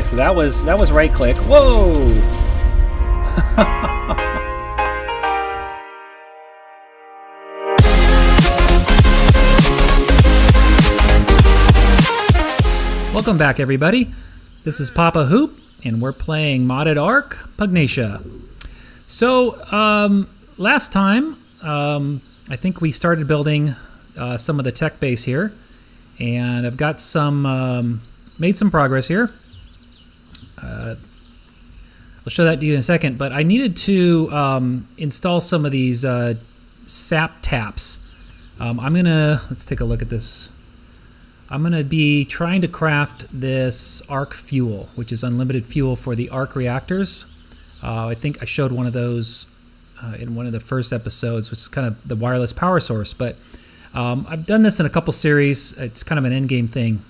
Okay, so that was right click. Whoa! Welcome back, everybody. This is Papa Hoop, and we're playing modded ARK Pugnacia. So last time, I think we started building some of the tech base here, and I've got some made some progress here. I'll show that to you in a second, but I needed to install some of these sap taps. Let's take a look at this. I'm gonna be trying to craft this ARK fuel, which is unlimited fuel for the ARK reactors. I think I showed one of those in one of the first episodes, which is kind of the wireless power source, but I've done this in a couple series. It's kind of an end game thing,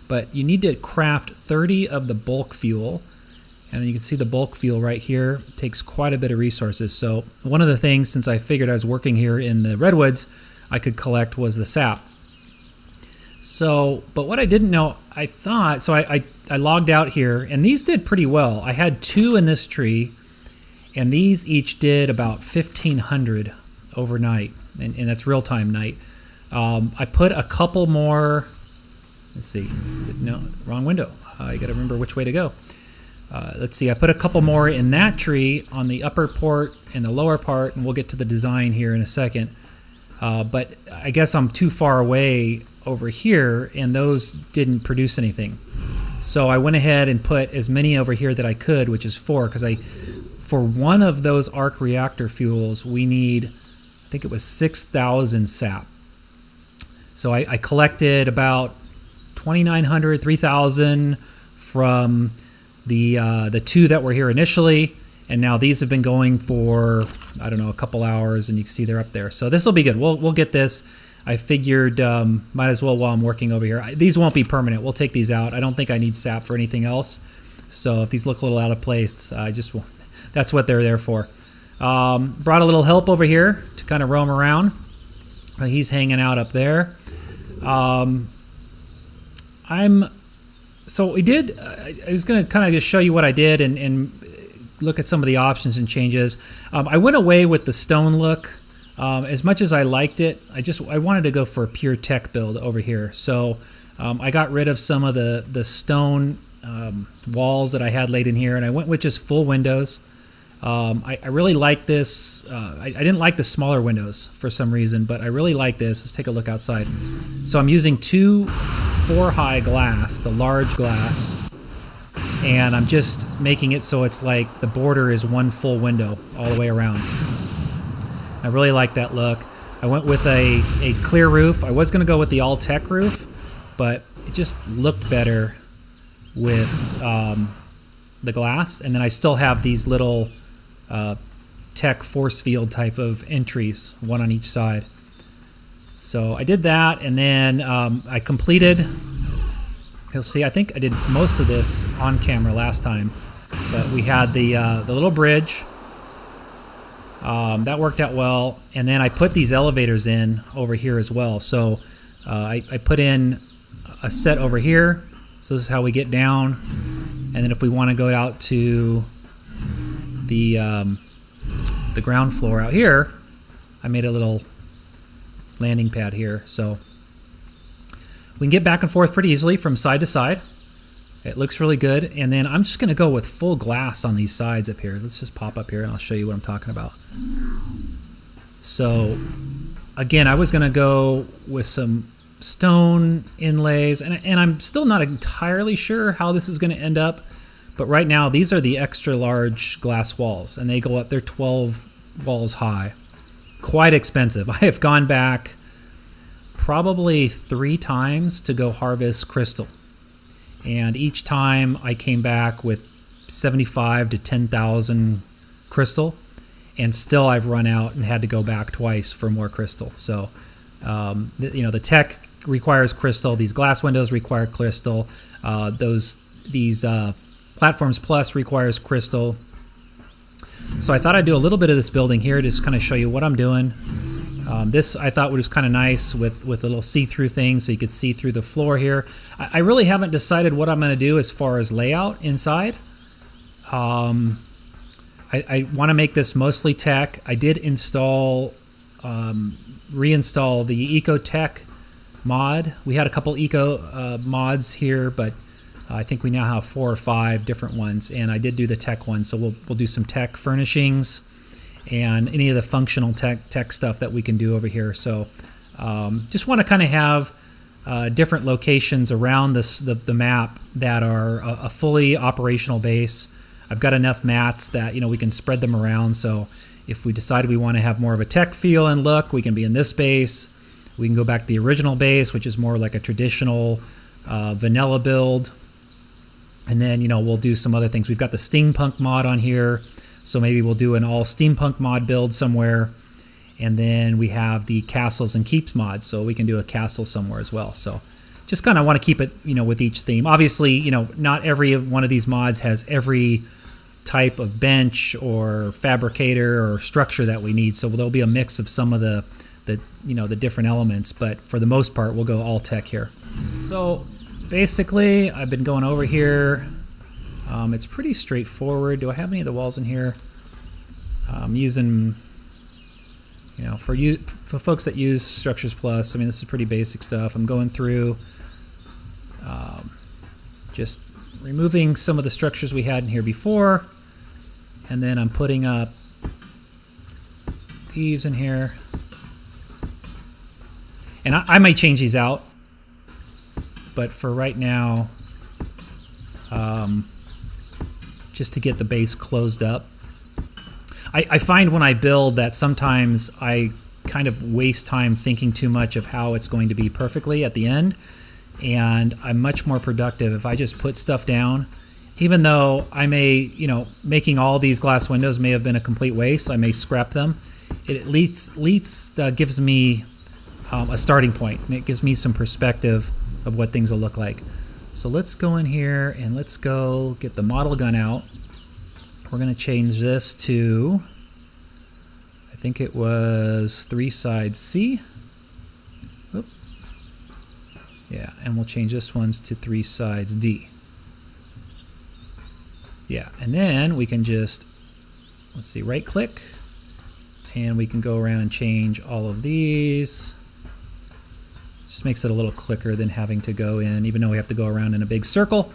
but you need to craft 30 of the bulk fuel, and you can see the bulk fuel right here. It takes quite a bit of resources. So one of the things, since I figured I was working here in the redwoods, I could collect was the sap. So, but what I didn't know, I logged out here, and these did pretty well. I had 2 in this tree, and these each did about 1,500 overnight, and that's real-time night. I put a couple more, let's see, no, wrong window. I gotta remember which way to go. Let's see, I put a couple more in that tree on the upper part and the lower part, and we'll get to the design here in a second. But I guess I'm too far away over here, and those didn't produce anything. So I went ahead and put as many over here that I could, which is 4, because for one of those ARK reactor fuels, we need, I think it was 6,000 sap. So I collected about 2,900, 3,000 from the 2 that were here initially, and now these have been going for, I don't know, a couple hours, and you can see they're up there. So this will be good. We'll get this. I figured might as well while I'm working over here. These won't be permanent. We'll take these out. I don't think I need sap for anything else. So if these look a little out of place, that's what they're there for. Brought a little help over here to kind of roam around. He's hanging out up there. So we did, I was going to kind of just show you what I did and look at some of the options and changes. I went away with the stone look. As much as I liked it, I wanted to go for a pure tech build over here. So I got rid of some of the stone walls that I had laid in here, and I went with just full windows. I really like this. I didn't like the smaller windows for some reason, but I really like this. Let's take a look outside. So I'm using 2 4-high glass, the large glass, and I'm just making it so it's like the border is one full window all the way around. I really like that look. I went with a clear roof. I was going to go with the all-tech roof, but it just looked better with the glass. And then I still have these little tech force field type of entries, one on each side. So I did that, and then I completed, you'll see, I think I did most of this on camera last time, but we had the little bridge. That worked out well, and then I put these elevators in over here as well. So I put in a set over here, so this is how we get down, and then if we want to go out to the ground floor out here, I made a little landing pad here, so we can get back and forth pretty easily from side to side. It looks really good, and then I'm just going to go with full glass on these sides up here. Let's just pop up here and I'll show you what I'm talking about. So again, I was going to go with some stone inlays, and I'm still not entirely sure how this is going to end up, but right now these are the extra large glass walls, and they go up, they're 12 walls high. Quite expensive. I have gone back probably 3 times to go harvest crystal. And each time I came back with 75 to 10,000 crystal, and still I've run out and had to go back twice for more crystal. So, the tech requires crystal. These glass windows require crystal. These Platforms Plus requires crystal. So I thought I'd do a little bit of this building here to just kind of show you what I'm doing. This I thought was kind of nice with a little see-through thing, so you could see through the floor here. I really haven't decided what I'm going to do as far as layout inside. I want to make this mostly tech. I did install, reinstall the Tek mod. We had a couple eco mods here, but I think we now have 4 or 5 different ones, and I did do the tech one, so we'll do some tech furnishings and any of the functional tech stuff that we can do over here. So just want to kind of have different locations around the map that are a fully operational base. I've got enough mats that we can spread them around, so if we decide we want to have more of a tech feel and look, we can be in this base. We can go back to the original base, which is more like a traditional vanilla build. And then, we'll do some other things. We've got the steampunk mod on here, so maybe we'll do an all steampunk mod build somewhere. And then we have the castles and keeps mod, so we can do a castle somewhere as well. So just kind of want to keep it, with each theme. Obviously, not every one of these mods has every type of bench or fabricator or structure that we need. So there'll be a mix of some of the different elements, but for the most part, we'll go all tech here. So basically, I've been going over here. It's pretty straightforward. Do I have any of the walls in here? I'm using, for folks that use Structures Plus, this is pretty basic stuff. I'm going through just removing some of the structures we had in here before, and then I'm putting up thieves in here. And I might change these out, but for right now, just to get the base closed up. I find when I build that sometimes I kind of waste time thinking too much of how it's going to be perfectly at the end, and I'm much more productive if I just put stuff down. Even though I may, making all these glass windows may have been a complete waste, I may scrap them. It at least gives me a starting point, and it gives me some perspective of what things will look like. So let's go in here and let's go get the model gun out. We're going to change this to, I think it was 3 sides C. Oop. Yeah, and we'll change this one's to 3 sides D. Yeah, and then we can just, let's see, right click, and we can go around and change all of these. Just makes it a little quicker than having to go in, even though we have to go around in a big circle.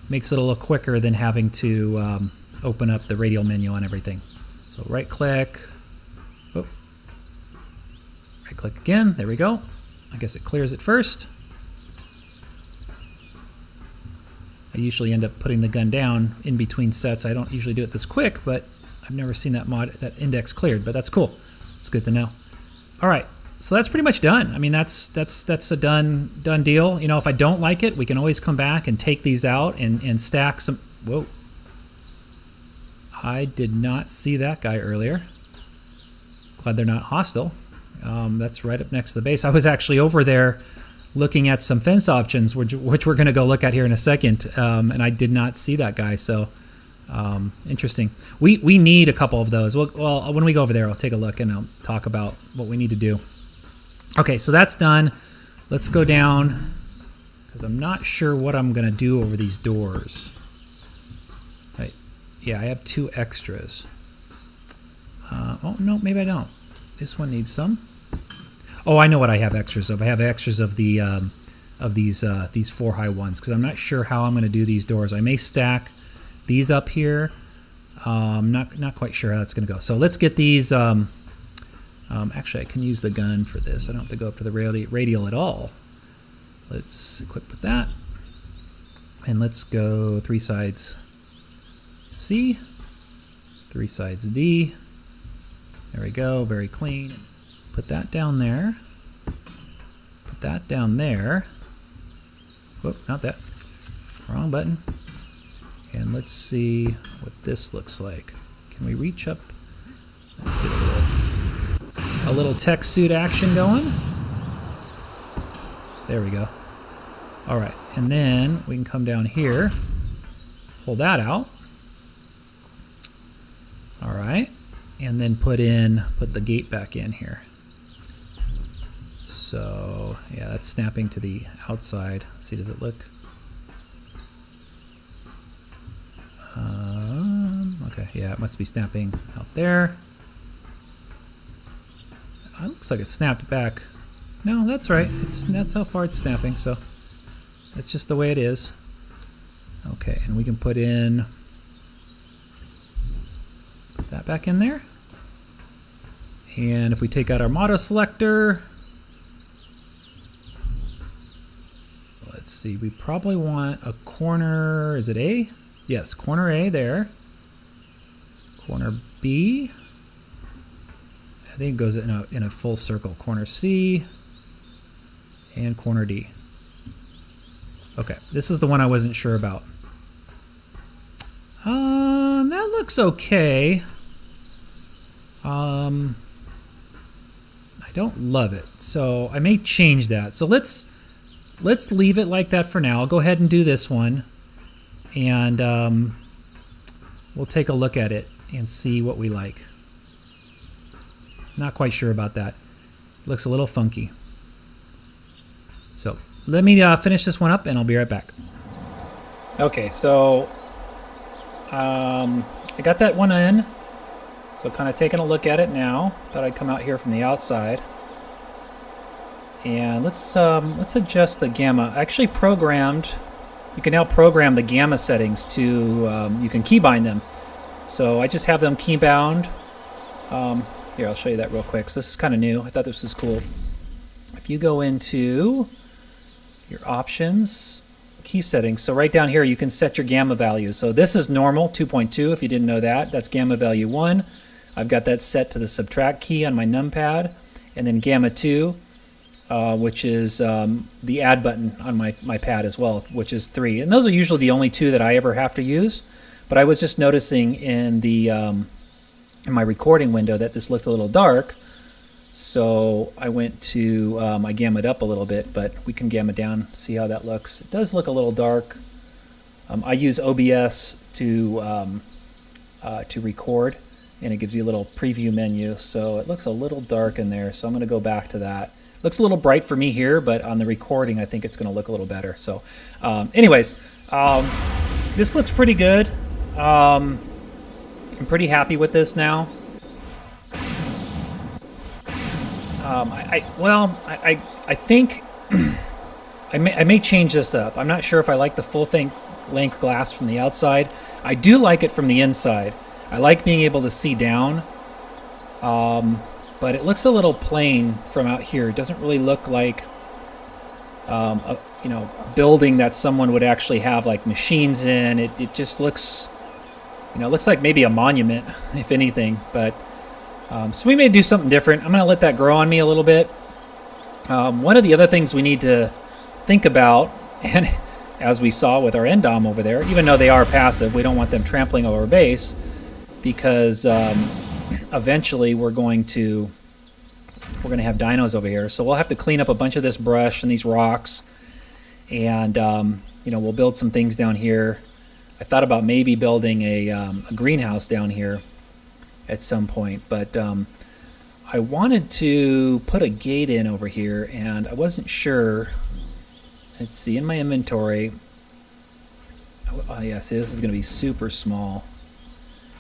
Makes it a little quicker than having to open up the radial menu on everything. So right click, right click again, there we go. I guess it clears it first. I usually end up putting the gun down in between sets. I don't usually do it this quick, but I've never seen that index cleared, but that's cool. It's good to know. All right. So that's pretty much done. That's a done deal. If I don't like it, we can always come back and take these out and stack some. Whoa. I did not see that guy earlier. Glad they're not hostile. That's right up next to the base. I was actually over there looking at some fence options, which we're going to go look at here in a second, and I did not see that guy. So interesting. We need a couple of those. Well, when we go over there, I'll take a look and I'll talk about what we need to do. Okay, so that's done. Let's go down, because I'm not sure what I'm going to do over these doors. Right. Yeah, I have 2 extras. Oh, no, maybe I don't. This one needs some. Oh, I know what I have extras of. I have extras of the these 4 high ones, because I'm not sure how I'm going to do these doors. I may stack these up here. Not quite sure how that's going to go. So let's get these. Actually, I can use the gun for this. I don't have to go up to the radial at all. Let's equip with that. And let's go 3 sides C, 3 sides D. There we go, very clean. Put that down there. Put that down there. Whoop, not that. Wrong button. And let's see what this looks like. Can we reach up? Let's get a little tech suit action going. There we go. All right, and then we can come down here, pull that out. All right, and then put the gate back in here. So yeah, that's snapping to the outside. Let's see, does it look? Okay, yeah, it must be snapping out there. It looks like it snapped back. No, that's right. That's how far it's snapping. So that's just the way it is. Okay, and we can put that back in there. And if we take out our motto selector, let's see, we probably want a corner, is it A? Yes, corner A there. Corner B. I think it goes in a full circle. Corner C and corner D. Okay, this is the one I wasn't sure about. That looks okay. I don't love it, so I may change that. So let's leave it like that for now. I'll go ahead and do this one, and we'll take a look at it and see what we like. Not quite sure about that. It looks a little funky. So let me finish this one up, and I'll be right back. Okay, so I got that one in. So kind of taking a look at it now. Thought I'd come out here from the outside. And let's adjust the gamma. I actually programmed, you can now program the gamma settings to, you can keybind them. So I just have them keybound. Here, I'll show you that real quick. So this is kind of new. I thought this was cool. If you go into your options, key settings, so right down here you can set your gamma values. So this is normal, 2.2, if you didn't know that. That's gamma value 1. I've got that set to the subtract key on my numpad. And then gamma 2, which is the add button on my pad as well, which is 3. And those are usually the only two that I ever have to use. But I was just noticing in the in my recording window that this looked a little dark. So I went to, I gammaed up a little bit, but we can gamma down, see how that looks. It does look a little dark. I use OBS to record, and it gives you a little preview menu. So it looks a little dark in there, so I'm gonna go back to that. Looks a little bright for me here, but on the recording, I think it's gonna look a little better. So anyways, this looks pretty good. I'm pretty happy with this now. I think I may change this up. I'm not sure if I like the full length glass from the outside. I do like it from the inside. I like being able to see down, but it looks a little plain from out here. It doesn't really look like a building that someone would actually have like machines in. It just looks, it looks like maybe a monument, if anything. But so we may do something different. I'm going to let that grow on me a little bit. One of the other things we need to think about, and as we saw with our end-dom over there, even though they are passive, we don't want them trampling over our base, because eventually we're going to have dinos over here. So we'll have to clean up a bunch of this brush and these rocks, and we'll build some things down here. I thought about maybe building a greenhouse down here at some point, but I wanted to put a gate in over here, and I wasn't sure. Let's see, in my inventory, yeah, see, this is going to be super small.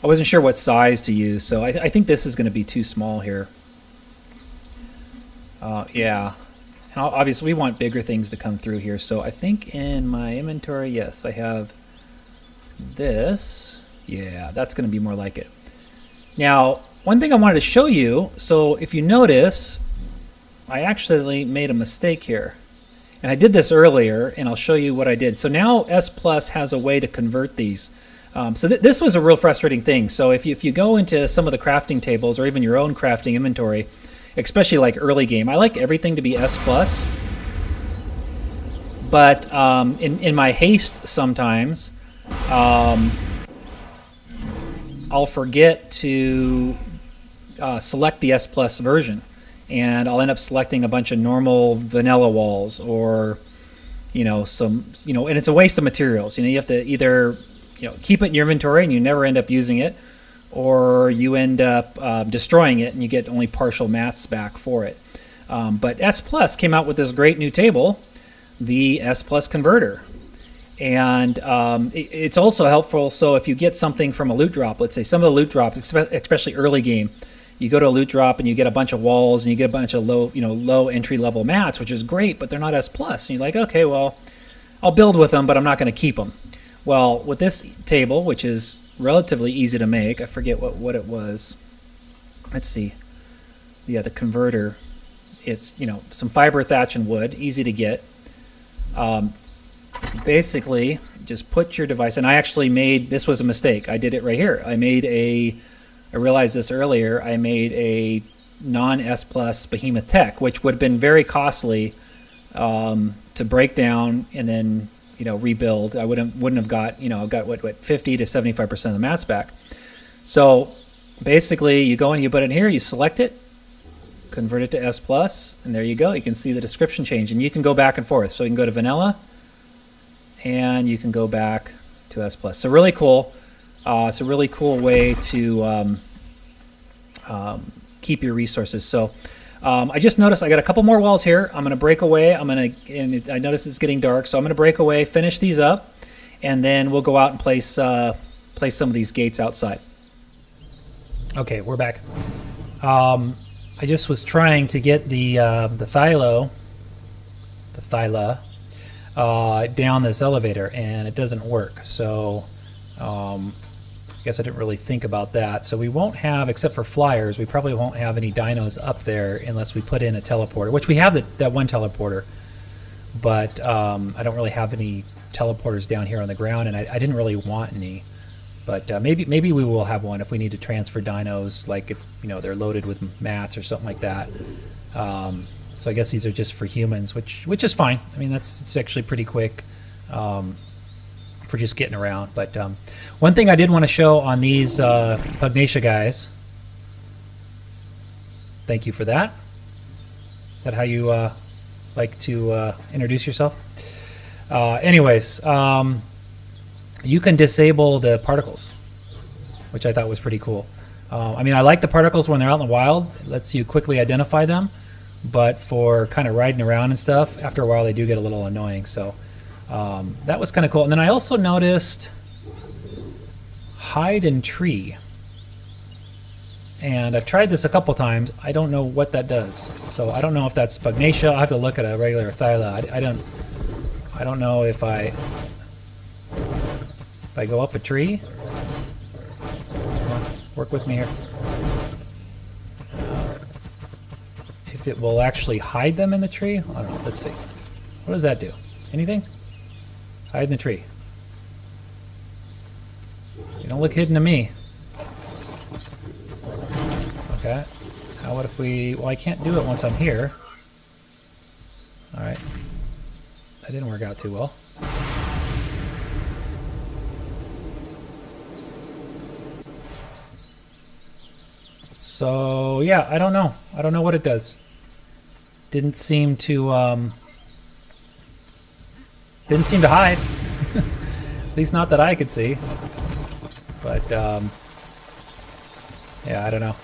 I wasn't sure what size to use, so I think this is going to be too small here. Yeah, and obviously we want bigger things to come through here, so I think in my inventory, yes, I have this. Yeah, that's going to be more like it. Now, one thing I wanted to show you, so if you notice, I actually made a mistake here. And I did this earlier, and I'll show you what I did. So now S Plus has a way to convert these. So this was a real frustrating thing. So if you go into some of the crafting tables, or even your own crafting inventory, especially like early game, I like everything to be S Plus. But in my haste sometimes, I'll forget to select the S Plus version, and I'll end up selecting a bunch of normal vanilla walls, or and it's a waste of materials. You have to either keep it in your inventory and you never end up using it, or you end up destroying it and you get only partial mats back for it. But S Plus came out with this great new table, the S Plus Converter. And it's also helpful. So if you get something from a loot drop, let's say some of the loot drops, especially early game, you go to a loot drop and you get a bunch of walls and you get a bunch of low entry level mats, which is great, but they're not S Plus. And you're like, okay, well, I'll build with them, but I'm not going to keep them. Well, with this table, which is relatively easy to make, I forget what it was. Let's see. Yeah, the converter. It's some fiber, thatch, and wood, easy to get. Basically, just put your device, and I actually made, this was a mistake. I did it right here. I realized this earlier. I made a non-S Plus Behemoth Tech, which would have been very costly to break down and then rebuild. I wouldn't have got what 50 to 75% of the mats back. So basically, you go in, you put it in here, you select it, convert it to S Plus, and there you go. You can see the description change, and you can go back and forth. So you can go to vanilla, and you can go back to S Plus. So really cool. It's a really cool way to keep your resources. So I just noticed I got a couple more walls here. I'm going to break away. I notice it's getting dark, so I'm going to break away, finish these up, and then we'll go out and place some of these gates outside. Okay, we're back. I just was trying to get the Thyla down this elevator, and it doesn't work. So I guess I didn't really think about that. So we won't have, except for flyers, we probably won't have any dinos up there unless we put in a teleporter, which we have that one teleporter, but I don't really have any teleporters down here on the ground, and I didn't really want any. But maybe we will have one if we need to transfer dinos, like if they're loaded with mats or something like that. So I guess these are just for humans, which is fine. I mean, it's actually pretty quick for just getting around. But one thing I did want to show on these Pugnacia guys. Thank you for that. Is that how you like to introduce yourself? Anyways, you can disable the particles, which I thought was pretty cool. I mean, I like the particles when they're out in the wild. It lets you quickly identify them. But for kind of riding around and stuff, after a while they do get a little annoying. So that was kind of cool. And then I also noticed hide and tree. And I've tried this a couple times. I don't know what that does. So I don't know if that's Pugnacia. I'll have to look at a regular Thyla. I don't know if I go up a tree. Work with me here. If it will actually hide them in the tree? I don't know. Let's see. What does that do? Anything? Hide in the tree. You don't look hidden to me. Okay. How about if we... Well, I can't do it once I'm here. Alright. That didn't work out too well. So, yeah, I don't know. I don't know what it does. Didn't seem to hide. At least not that I could see. But, yeah, I don't know.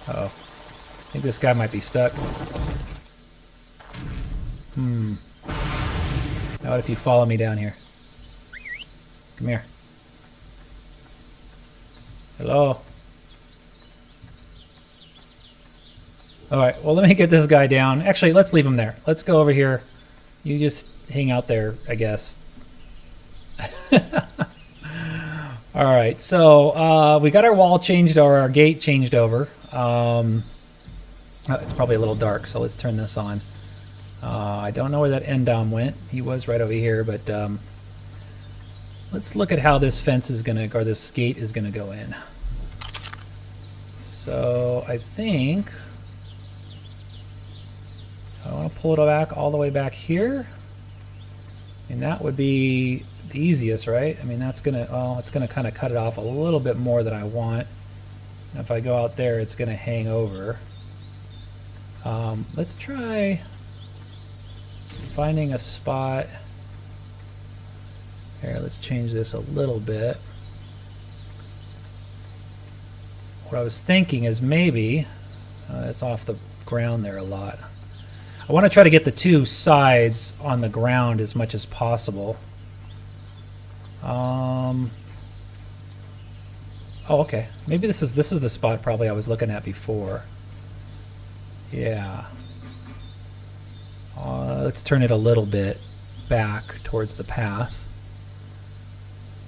Uh-oh. I think this guy might be stuck. How about if you follow me down here? Come here. Hello? Alright, well, let me get this guy down. Actually, let's leave him there. Let's go over here. You just hang out there, I guess. Alright, so we got our wall changed, or our gate changed over. It's probably a little dark, so let's turn this on. I don't know where that Endom went. He was right over here, but let's look at how this fence is going to, or this gate is going to go in. So I think I want to pull it back all the way back here. And that would be the easiest, right? I mean, that's going to, well, it's going to kind of cut it off a little bit more than I want. And if I go out there, it's going to hang over. Let's try finding a spot. Here, let's change this a little bit. What I was thinking is maybe, it's off the ground there a lot. I want to try to get the two sides on the ground as much as possible. Oh, okay. Maybe this is the spot probably I was looking at before. Yeah. Let's turn it a little bit back towards the path.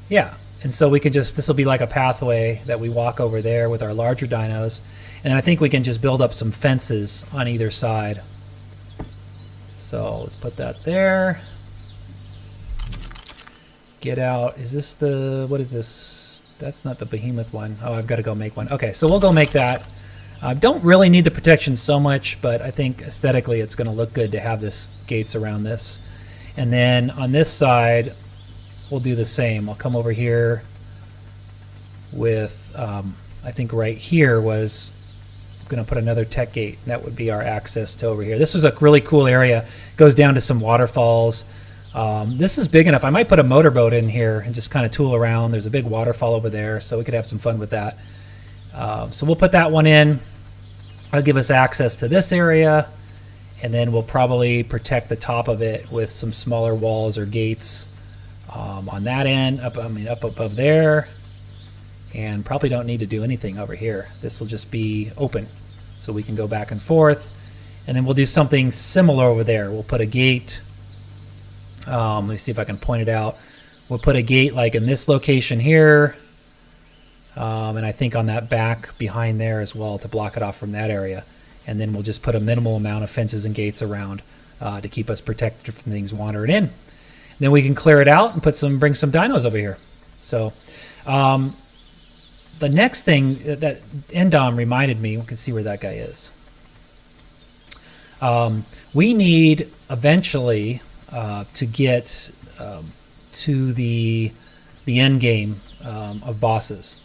Yeah. And so we can just, this will be like a pathway that we walk over there with our larger dinos. And I think we can just build up some fences on either side. So let's put that there. Get out. Is this the, what is this? That's not the behemoth one. Oh, I've got to go make one. Okay, so we'll go make that. Don't really need the protection so much, but I think aesthetically it's going to look good to have this gates around this. And then on this side, we'll do the same. I'll come over here with, I think right here was going to put another tech gate. That would be our access to over here. This was a really cool area. Goes down to some waterfalls. This is big enough. I might put a motorboat in here and just kind of tool around. There's a big waterfall over there, so we could have some fun with that. So we'll put that one in. That'll give us access to this area, and then we'll probably protect the top of it with some smaller walls or gates on that end, up above there. And probably don't need to do anything over here. This will just be open, so we can go back and forth. And then we'll do something similar over there. We'll put a gate. Let me see if I can point it out. We'll put a gate like in this location here. And I think on that back behind there as well to block it off from that area. And then we'll just put a minimal amount of fences and gates around to keep us protected from things wandering in. And then we can clear it out and bring some dinos over here. So the next thing that Endom reminded me, we can see where that guy is. We need eventually to get to the end game of bosses.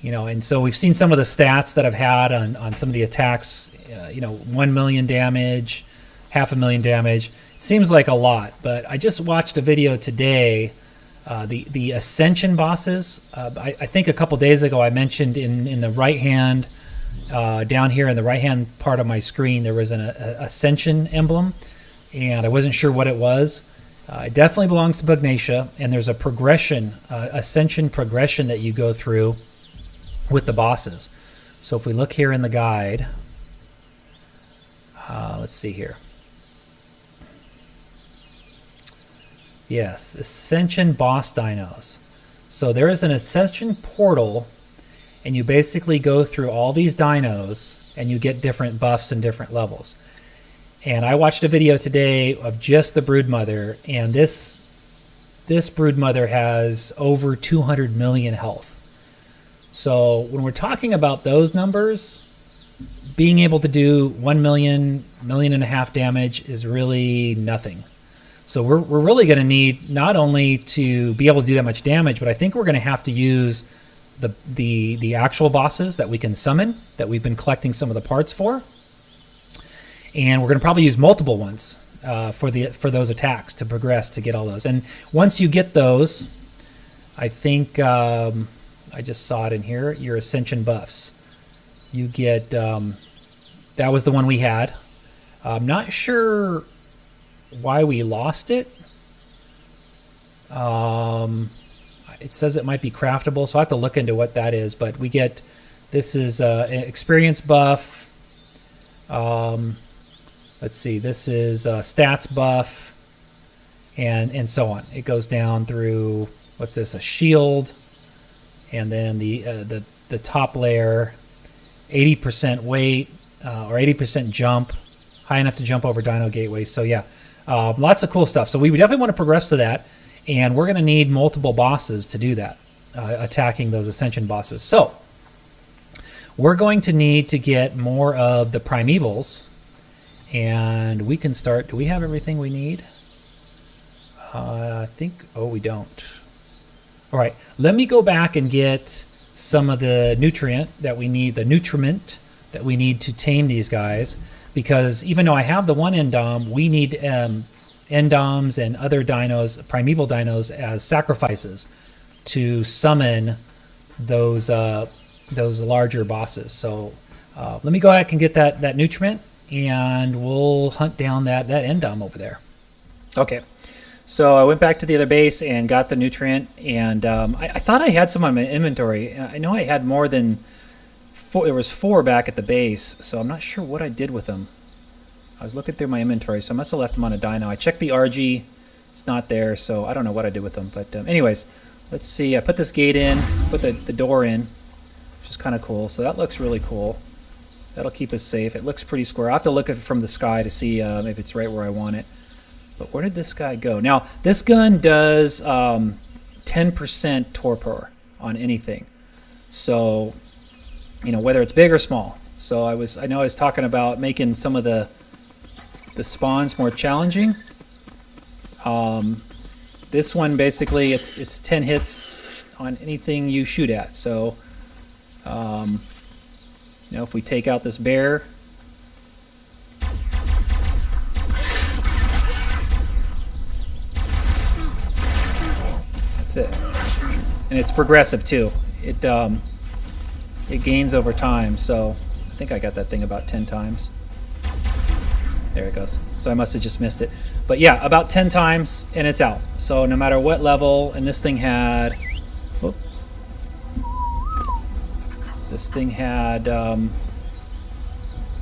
You know, and so we've seen some of the stats that I've had on some of the attacks, 1 million damage, 500,000 damage. It seems like a lot, but I just watched a video today, the Ascension bosses. I think a couple days ago I mentioned in the right hand, down here in the right hand part of my screen, there was an Ascension emblem, and I wasn't sure what it was. It definitely belongs to Pugnacia, and there's a progression, Ascension progression that you go through with the bosses. So if we look here in the guide, let's see here. Yes, Ascension boss dinos. So there is an Ascension portal, and you basically go through all these dinos, and you get different buffs and different levels. And I watched a video today of just the Broodmother, and this Broodmother has over 200 million health. So when we're talking about those numbers, being able to do 1 million, 1.5 million damage is really nothing. So we're really going to need not only to be able to do that much damage, but I think we're going to have to use the actual bosses that we can summon, that we've been collecting some of the parts for. And we're going to probably use multiple ones for those attacks to progress to get all those. And once you get those, I think I just saw it in here, your Ascension buffs. You get, that was the one we had. I'm not sure why we lost it. It says it might be craftable, so I have to look into what that is. But we get, this is an experience buff. Let's see, this is a stats buff, and so on. It goes down through, what's this, a shield, and then the top layer, 80% weight, or 80% jump, high enough to jump over dino gateways. So yeah, lots of cool stuff. So we definitely want to progress to that, and we're going to need multiple bosses to do that, attacking those Ascension bosses. So we're going to need to get more of the primevals, and we can start. Do we have everything we need? I think, oh, we don't. All right, let me go back and get some of the nutriment that we need, the nutriment that we need to tame these guys, because even though I have the one endom, we need endoms and other dinos, primeval dinos, as sacrifices to summon those larger bosses. So let me go ahead and get that nutriment, and we'll hunt down that endom over there. Okay, so I went back to the other base and got the nutrient, and I thought I had some on my inventory. I know I had more than 4. There was 4 back at the base, so I'm not sure what I did with them. I was looking through my inventory, so I must have left them on a dino. I checked the RG, it's not there, so I don't know what I did with them. But anyways, let's see. I put this gate in, put the door in, which is kind of cool. So that looks really cool. That'll keep us safe. It looks pretty square. I'll have to look at it from the sky to see if it's right where I want it. But where did this guy go? Now, this gun does 10% torpor on anything. So, you know, whether it's big or small. So I know I was talking about making some of the spawns more challenging. This one basically it's 10 hits on anything you shoot at. So, you know, if we take out this bear. That's it. And it's progressive too. It gains over time, so I think I got that thing about 10 times. There it goes. So I must have just missed it. But yeah, about 10 times and it's out. So no matter what level, and this thing had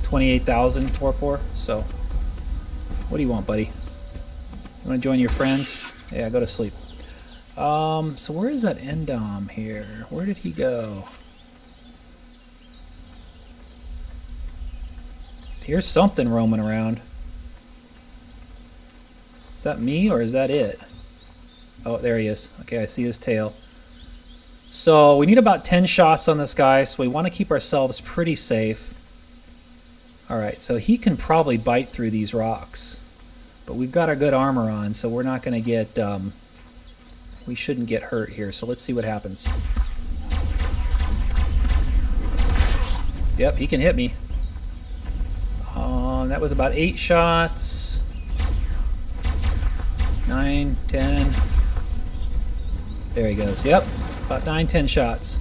28,000 torpor. So what do you want, buddy? You want to join your friends? Yeah, go to sleep. So where is that endom here? Where did he go? Here's something roaming around. Is that me or is that it? Oh, there he is. Okay, I see his tail. So we need about 10 shots on this guy, so we want to keep ourselves pretty safe. Alright, so he can probably bite through these rocks. But we've got our good armor on, so we're not going to get... we shouldn't get hurt here, so let's see what happens. Yep, he can hit me. That was about 8 shots. 9, 10. There he goes. Yep, about 9, 10 shots.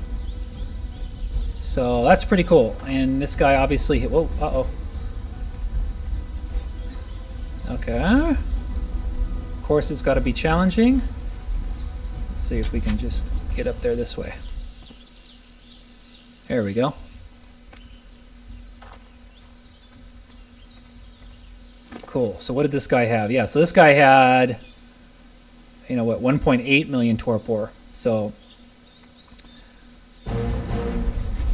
So that's pretty cool. And this guy obviously hit. Whoa, uh-oh. Okay. Of course, it's got to be challenging. Let's see if we can just get up there this way. There we go. Cool. So what did this guy have? Yeah, so this guy had, you know what, 1.8 million torpor. So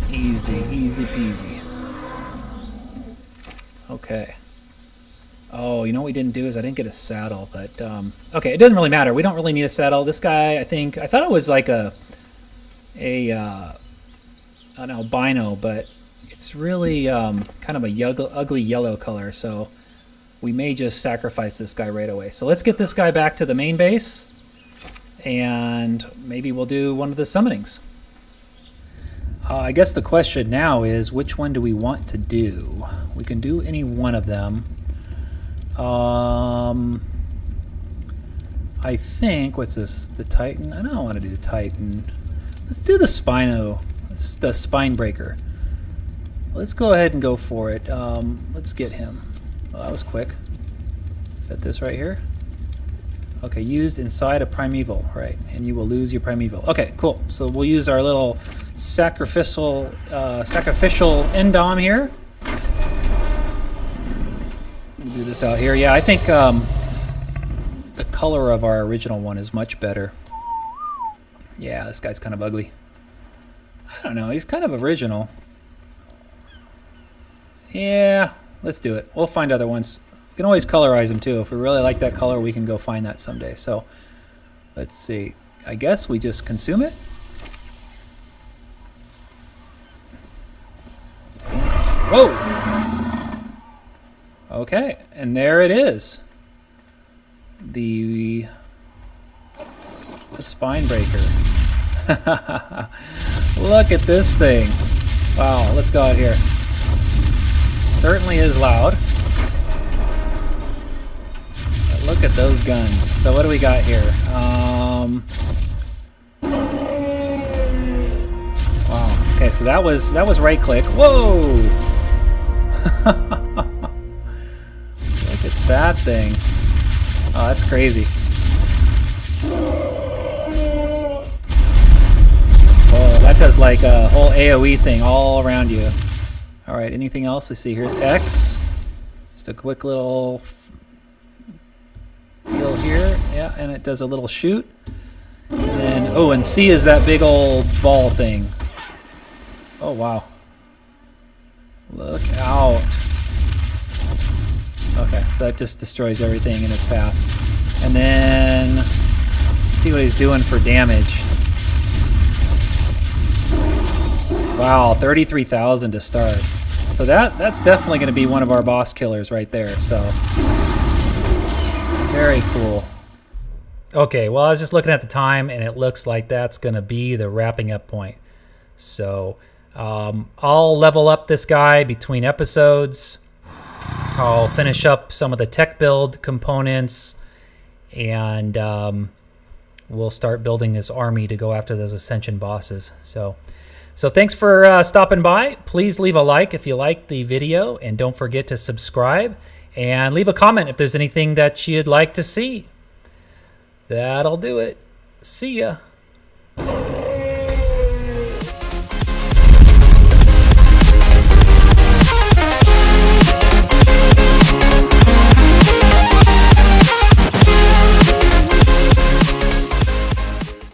easy peasy. Okay. Oh, you know what we didn't do is I didn't get a saddle, but okay, it doesn't really matter. We don't really need a saddle. This guy, I thought it was like an albino, but it's really kind of a ugly yellow color, so we may just sacrifice this guy right away. So let's get this guy back to the main base, and maybe we'll do one of the summonings. I guess the question now is, which one do we want to do? We can do any one of them. I think, what's this? The Titan? I don't want to do the Titan. Let's do the Spinebreaker. Let's go ahead and go for it. Let's get him. Oh, that was quick. Is that this right here? Okay, used inside a primeval, right? And you will lose your primeval. Okay, cool. So we'll use our little sacrificial endom here. We'll do this out here. Yeah, I think the color of our original one is much better. Yeah, this guy's kind of ugly. I don't know. He's kind of original. Yeah. Let's do it. We'll find other ones. We can always colorize them too. If we really like that color, we can go find that someday. So let's see. I guess we just consume it. Whoa! Okay, and there it is. The Spinebreaker. Look at this thing. Wow, let's go out here. Certainly is loud. But look at those guns. So what do we got here? Wow. Okay, so that was right click. Whoa! that thing. Oh, that's crazy. Oh, that does like a whole AoE thing all around you. All right, anything else? Let's see. Here's X. Just a quick little deal here. Yeah, and it does a little shoot. And then, oh, and C is that big old ball thing. Oh, wow. Look out. Okay, so that just destroys everything in its path. And then, let's see what he's doing for damage. Wow, 33,000 to start. So that's definitely going to be one of our boss killers right there. So, very cool. Okay, well, I was just looking at the time, and it looks like that's going to be the wrapping up point. So, I'll level up this guy between episodes. I'll finish up some of the Tek Build components, and we'll start building this army to go after those Ascension bosses. So thanks for stopping by. Please leave a like if you liked the video, and don't forget to subscribe, and leave a comment if there's anything that you'd like to see. That'll do it. See ya.